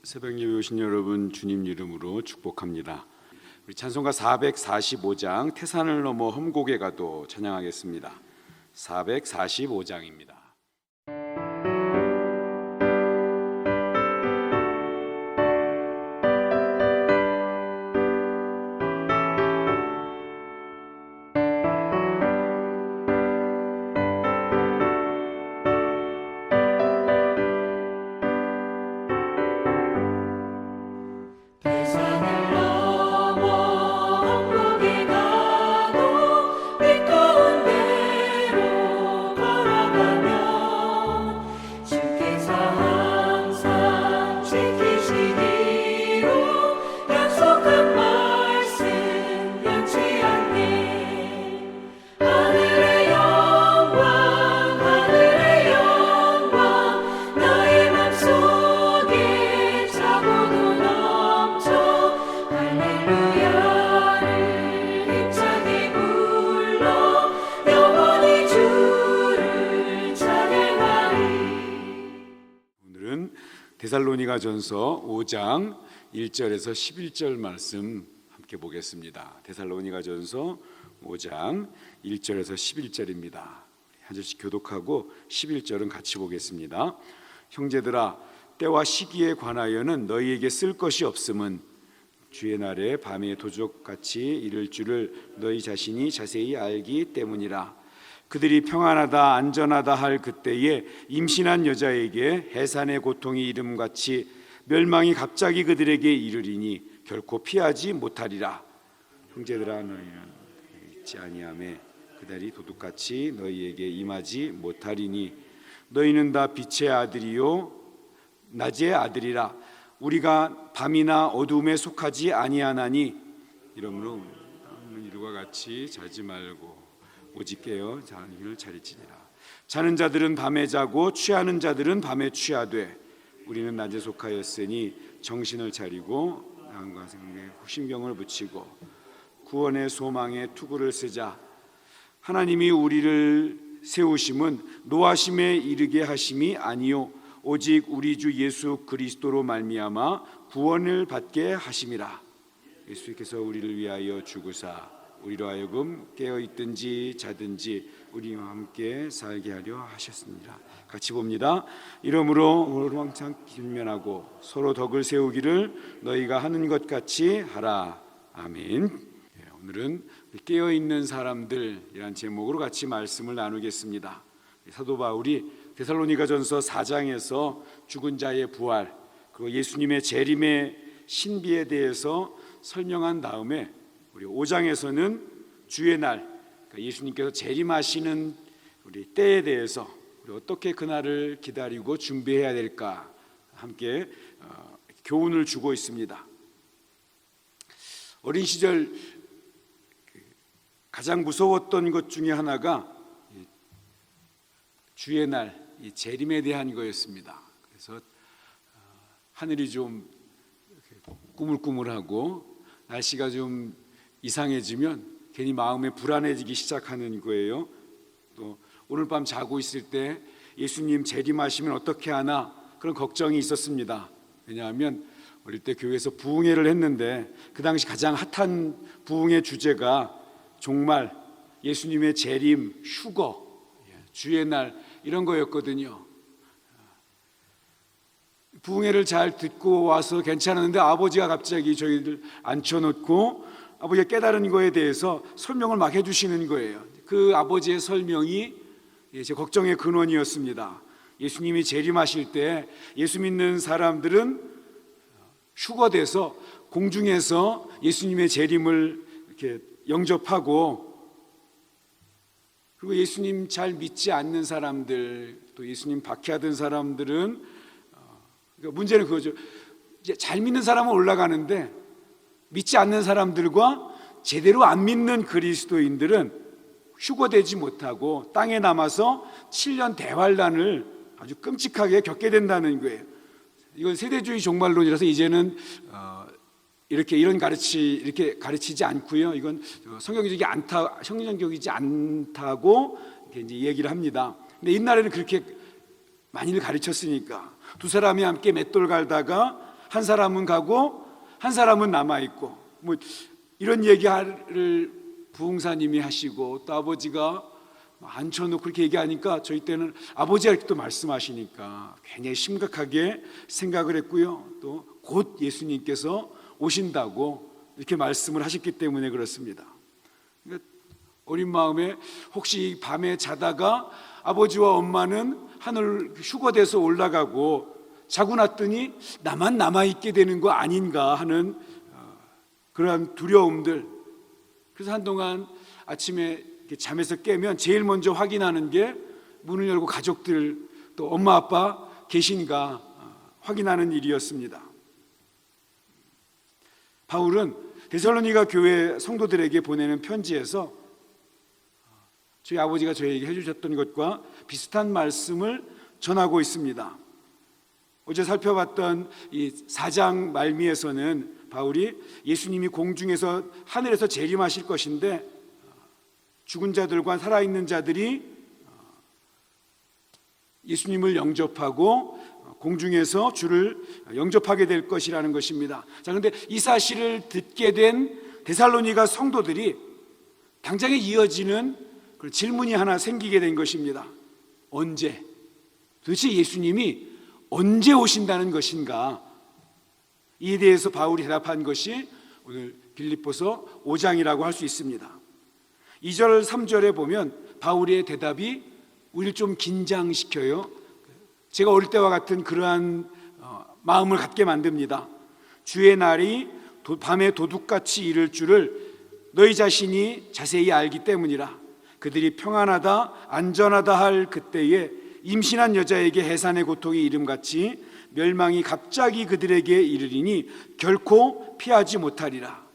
새벽 예배 오신 여러분 주님 이름으로 축복합니다. 우리 찬송가 445장 태산을 넘어 험곡에 가도 찬양하겠습니다. 445장입니다. 데살로니가전서 5장 1절에서 11절 말씀 함께 보겠습니다. 데살로니가전서 5장 1절에서 11절입니다. 한 절씩 교독하고 11절은 같이 보겠습니다. 형제들아, 때와 시기에 관하여는 너희에게 쓸 것이 없음은 주의 날에 밤에 도적같이 이를 줄을 너희 자신이 자세히 알기 때문이라. 그들이 평안하다 안전하다 할 그때에 임신한 여자에게 해산의 고통이 이름같이 멸망이 갑자기 그들에게 이르리니 결코 피하지 못하리라. 형제들아, 너희는 잊지 아니하매 그날이 도둑같이 너희에게 임하지 못하리니 너희는 다 빛의 아들이요 낮의 아들이라. 우리가 밤이나 어두움에 속하지 아니하나니 이러므로 이루와 같이 자지 말고 오직 깨어 자기를 차리지니라. 자는 자들은 밤에 자고 취하는 자들은 밤에 취하되 우리는 낮에 속하였으니 정신을 차리고 마음과 생각에 신경을 붙이고 구원의 소망에 투구를 쓰자. 하나님이 우리를 세우심은 노하심에 이르게 하심이 아니요 오직 우리 주 예수 그리스도로 말미암아 구원을 받게 하심이라. 예수께서 우리를 위하여 죽으사 우리로 하여금 깨어있든지 자든지 우리와 함께 살게 하려 하셨습니다. 같이 봅니다. 이러므로 항상 길면하고 서로 덕을 세우기를 너희가 하는 것 같이 하라. 아멘. 오늘은 깨어있는 사람들이란 제목으로 같이 말씀을 나누겠습니다. 사도 바울이 데살로니가전서 4장에서 죽은 자의 부활 그리고 예수님의 재림의 신비에 대해서 설명한 다음에 우리 5장에서는 주의 날, 그러니까 예수님께서 재림하시는 우리 때에 대해서 우리 어떻게 그날을 기다리고 준비해야 될까 함께 교훈을 주고 있습니다. 어린 시절 가장 무서웠던 것 중에 하나가 주의 날, 이 재림에 대한 거였습니다. 그래서 하늘이 좀 꾸물꾸물하고 날씨가 좀 이상해지면 괜히 마음에 불안해지기 시작하는 거예요. 또 오늘 밤 자고 있을 때 예수님 재림하시면 어떻게 하나 그런 걱정이 있었습니다. 왜냐하면 어릴 때 교회에서 부흥회를 했는데 그 당시 가장 핫한 부흥회 주제가 정말 예수님의 재림, 휴거, 주의 날 이런 거였거든요. 부흥회를 잘 듣고 와서 괜찮았는데 아버지가 갑자기 저희들 앉혀놓고 아버지가 깨달은 거에 대해서 설명을 막 해주시는 거예요. 그 아버지의 설명이 제 걱정의 근원이었습니다. 예수님이 재림하실 때 예수 믿는 사람들은 휴거돼서 공중에서 예수님의 재림을 이렇게 영접하고, 그리고 예수님 잘 믿지 않는 사람들, 또 예수님 박해하던 사람들은 그러니까 문제는 그거죠. 이제 잘 믿는 사람은 올라가는데 믿지 않는 사람들과 제대로 안 믿는 그리스도인들은 휴거되지 못하고 땅에 남아서 7년 대환란을 아주 끔찍하게 겪게 된다는 거예요. 이건 세대주의 종말론이라서 이제는 이렇게 가르치지 않고요. 이건 성경적이지 않다고 이제 얘기를 합니다. 근데 옛날에는 그렇게 많이들 가르쳤으니까 두 사람이 함께 맷돌 갈다가 한 사람은 가고 한 사람은 남아 있고, 뭐 이런 얘기를 부흥사님이 하시고 또 아버지가 앉혀놓고 그렇게 얘기하니까 저희 때는 아버지가 이렇게 또 말씀하시니까 굉장히 심각하게 생각을 했고요. 또 곧 예수님께서 오신다고 이렇게 말씀을 하셨기 때문에 그렇습니다. 그러니까 어린 마음에 혹시 밤에 자다가 아버지와 엄마는 하늘 휴거돼서 올라가고 자고 났더니 나만 남아있게 되는 거 아닌가 하는 그러한 두려움들. 그래서 한동안 아침에 잠에서 깨면 제일 먼저 확인하는 게 문을 열고 가족들 또 엄마 아빠 계신가 확인하는 일이었습니다. 바울은 데살로니가 교회 성도들에게 보내는 편지에서 저희 아버지가 저에게 해주셨던 것과 비슷한 말씀을 전하고 있습니다. 어제 살펴봤던 이 4장 말미에서는 바울이 예수님이 공중에서 하늘에서 재림하실 것인데 죽은 자들과 살아있는 자들이 예수님을 영접하고 공중에서 주를 영접하게 될 것이라는 것입니다. 자, 그런데 이 사실을 듣게 된 데살로니가 성도들이 당장에 이어지는 질문이 하나 생기게 된 것입니다. 언제? 도대체 예수님이 언제 오신다는 것인가? 이에 대해서 바울이 대답한 것이 오늘 빌립보서 5장이라고 할 수 있습니다. 2절 3절에 보면 바울의 대답이 우리를 좀 긴장시켜요. 제가 어릴 때와 같은 그러한 마음을 갖게 만듭니다. 주의 날이 밤에 도둑같이 이를 줄을 너희 자신이 자세히 알기 때문이라. 그들이 평안하다 안전하다 할 그때에 임신한 여자에게 해산의 고통이 이름같이 멸망이 갑자기 그들에게 이르리니 결코 피하지 못하리라.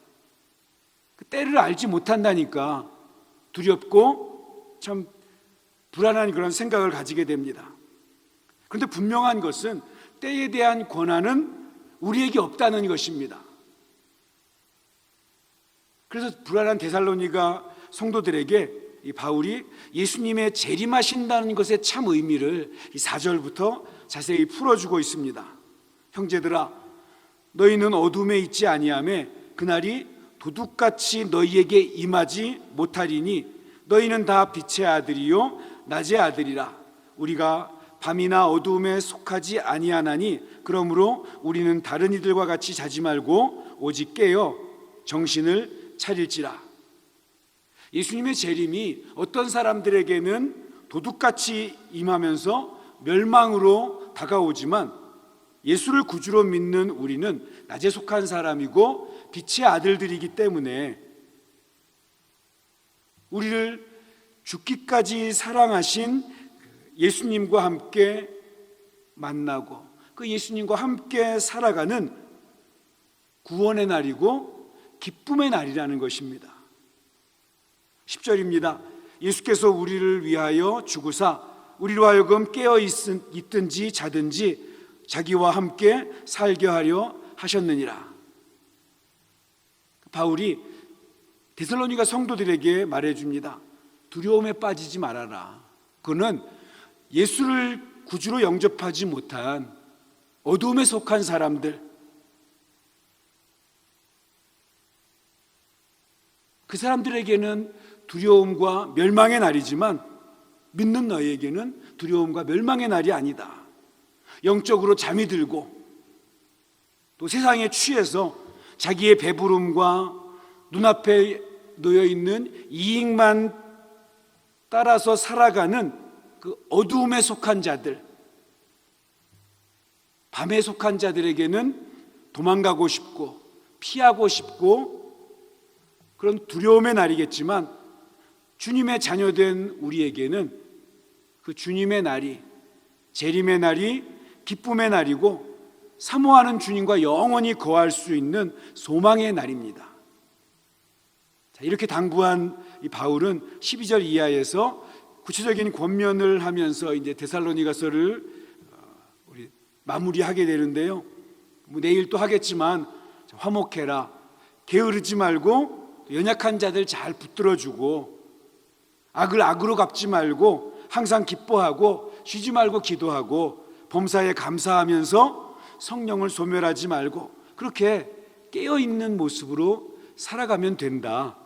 그 때를 알지 못한다니까 두렵고 참 불안한 그런 생각을 가지게 됩니다. 그런데 분명한 것은 때에 대한 권한은 우리에게 없다는 것입니다. 그래서 불안한 데살로니가 성도들에게 이 바울이 예수님의 재림하신다는 것의 참 의미를 이 4절부터 자세히 풀어주고 있습니다. 형제들아, 너희는 어둠에 있지 아니하매 그날이 도둑같이 너희에게 임하지 못하리니 너희는 다 빛의 아들이요 낮의 아들이라. 우리가 밤이나 어두움에 속하지 아니하나니 그러므로 우리는 다른 이들과 같이 자지 말고 오직 깨어 정신을 차릴지라. 예수님의 재림이 어떤 사람들에게는 도둑같이 임하면서 멸망으로 다가오지만 예수를 구주로 믿는 우리는 낮에 속한 사람이고 빛의 아들들이기 때문에 우리를 죽기까지 사랑하신 예수님과 함께 만나고 그 예수님과 함께 살아가는 구원의 날이고 기쁨의 날이라는 것입니다. 10절입니다. 예수께서 우리를 위하여 죽으사 우리로 하여금 깨어 있든지 자든지 자기와 함께 살게 하려 하셨느니라. 바울이 데살로니가 성도들에게 말해줍니다. 두려움에 빠지지 말아라. 그는 예수를 구주로 영접하지 못한 어두움에 속한 사람들, 그 사람들에게는 두려움과 멸망의 날이지만 믿는 너희에게는 두려움과 멸망의 날이 아니다. 영적으로 잠이 들고 또 세상에 취해서 자기의 배부름과 눈앞에 놓여있는 이익만 따라서 살아가는 그 어두움에 속한 자들, 밤에 속한 자들에게는 도망가고 싶고 피하고 싶고 그런 두려움의 날이겠지만 주님의 자녀된 우리에게는 그 주님의 날이, 재림의 날이 기쁨의 날이고 사모하는 주님과 영원히 거할 수 있는 소망의 날입니다. 자, 이렇게 당부한 이 바울은 12절 이하에서 구체적인 권면을 하면서 이제 데살로니가서를 우리 마무리하게 되는데요. 뭐 내일 또 하겠지만 화목해라, 게으르지 말고 연약한 자들 잘 붙들어주고 악을 악으로 갚지 말고 항상 기뻐하고 쉬지 말고 기도하고 범사에 감사하면서 성령을 소멸하지 말고 그렇게 깨어있는 모습으로 살아가면 된다.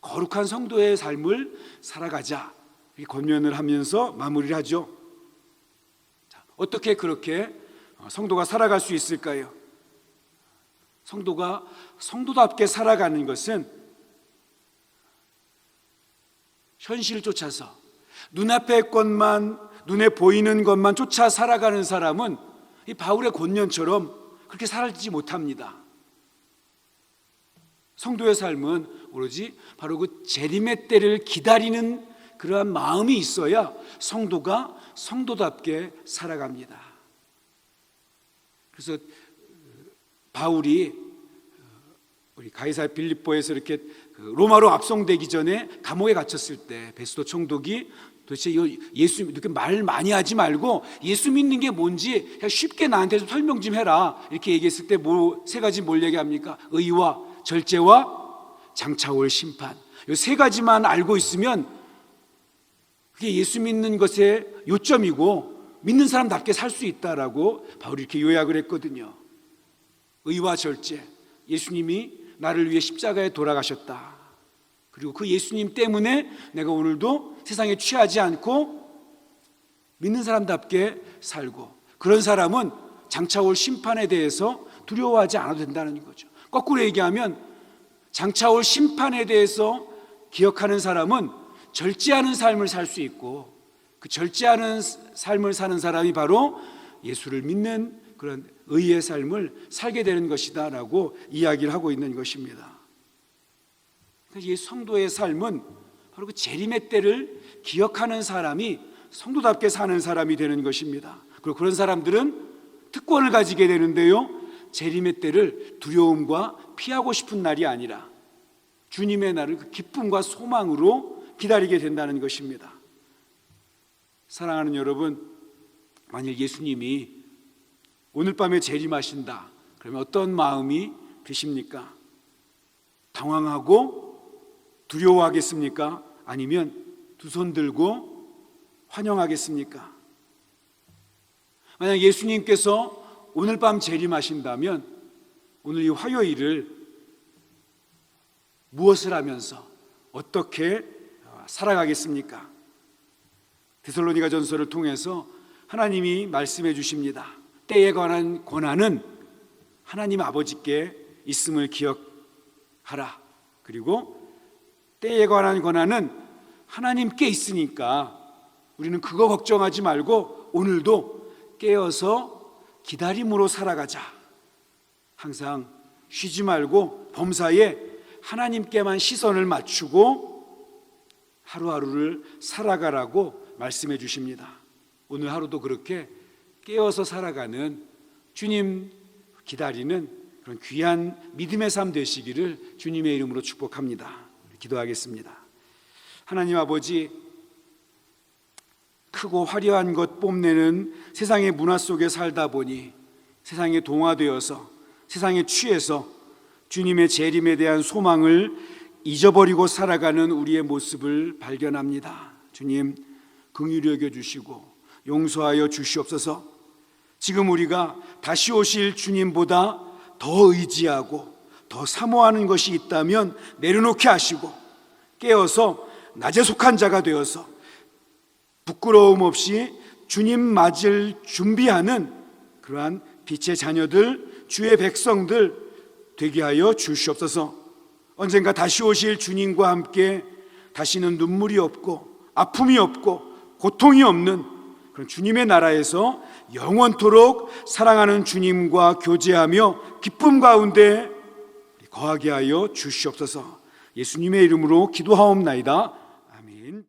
거룩한 성도의 삶을 살아가자. 이렇게 권면을 하면서 마무리를 하죠. 자, 어떻게 그렇게 성도가 살아갈 수 있을까요? 성도가 성도답게 살아가는 것은 현실을 쫓아서 눈앞의 것만, 눈에 보이는 것만 쫓아 살아가는 사람은 이 바울의 권면처럼 그렇게 살지 못합니다. 성도의 삶은 오로지 바로 그 재림의 때를 기다리는 그러한 마음이 있어야 성도가 성도답게 살아갑니다. 그래서 바울이 우리 가이사랴 빌립보에서 이렇게 로마로 압송되기 전에 감옥에 갇혔을 때 베스도 총독이 도대체 예수 이렇게 말 많이 하지 말고 예수 믿는 게 뭔지 그냥 쉽게 나한테 좀 설명 좀 해라 이렇게 얘기했을 때 세 가지 뭘 얘기합니까? 의와 절제와 장차올 심판. 이 세 가지만 알고 있으면 그게 예수 믿는 것의 요점이고 믿는 사람답게 살 수 있다라고 바울이 이렇게 요약을 했거든요. 의와 절제, 예수님이 나를 위해 십자가에 돌아가셨다. 그리고 그 예수님 때문에 내가 오늘도 세상에 취하지 않고 믿는 사람답게 살고, 그런 사람은 장차올 심판에 대해서 두려워하지 않아도 된다는 거죠. 거꾸로 얘기하면 장차올 심판에 대해서 기억하는 사람은 절제하는 삶을 살 수 있고, 그 절제하는 삶을 사는 사람이 바로 예수를 믿는 그런 의의 삶을 살게 되는 것이다 라고 이야기를 하고 있는 것입니다. 이 성도의 삶은 바로 그 재림의 때를 기억하는 사람이 성도답게 사는 사람이 되는 것입니다. 그리고 그런 사람들은 특권을 가지게 되는데요, 재림의 때를 두려움과 피하고 싶은 날이 아니라 주님의 날을 그 기쁨과 소망으로 기다리게 된다는 것입니다. 사랑하는 여러분, 만일 예수님이 오늘 밤에 재림하신다 그러면 어떤 마음이 드십니까? 당황하고 두려워하겠습니까? 아니면 두 손 들고 환영하겠습니까? 만약 예수님께서 오늘 밤 재림하신다면 오늘 이 화요일을 무엇을 하면서 어떻게 살아가겠습니까? 데살로니가전서를 통해서 하나님이 말씀해 주십니다. 때에 관한 권한은 하나님 아버지께 있음을 기억하라. 그리고 때에 관한 권한은 하나님께 있으니까 우리는 그거 걱정하지 말고 오늘도 깨어서 기다림으로 살아가자. 항상 쉬지 말고 범사에 하나님께만 시선을 맞추고 하루하루를 살아가라고 말씀해 주십니다. 오늘 하루도 그렇게 깨어서 살아가는, 주님 기다리는 그런 귀한 믿음의 삶 되시기를 주님의 이름으로 축복합니다. 기도하겠습니다. 하나님 아버지, 크고 화려한 것 뽐내는 세상의 문화 속에 살다 보니 세상에 동화되어서 세상에 취해서 주님의 재림에 대한 소망을 잊어버리고 살아가는 우리의 모습을 발견합니다. 주님, 긍휼히 여겨 주시고 용서하여 주시옵소서. 지금 우리가 다시 오실 주님보다 더 의지하고 더 사모하는 것이 있다면 내려놓게 하시고 깨어서 낮에 속한 자가 되어서 부끄러움 없이 주님 맞을 준비하는 그러한 빛의 자녀들, 주의 백성들 되게 하여 주시옵소서. 언젠가 다시 오실 주님과 함께 다시는 눈물이 없고 아픔이 없고 고통이 없는 그런 주님의 나라에서 영원토록 사랑하는 주님과 교제하며 기쁨 가운데 거하게 하여 주시옵소서. 예수님의 이름으로 기도하옵나이다. 아멘.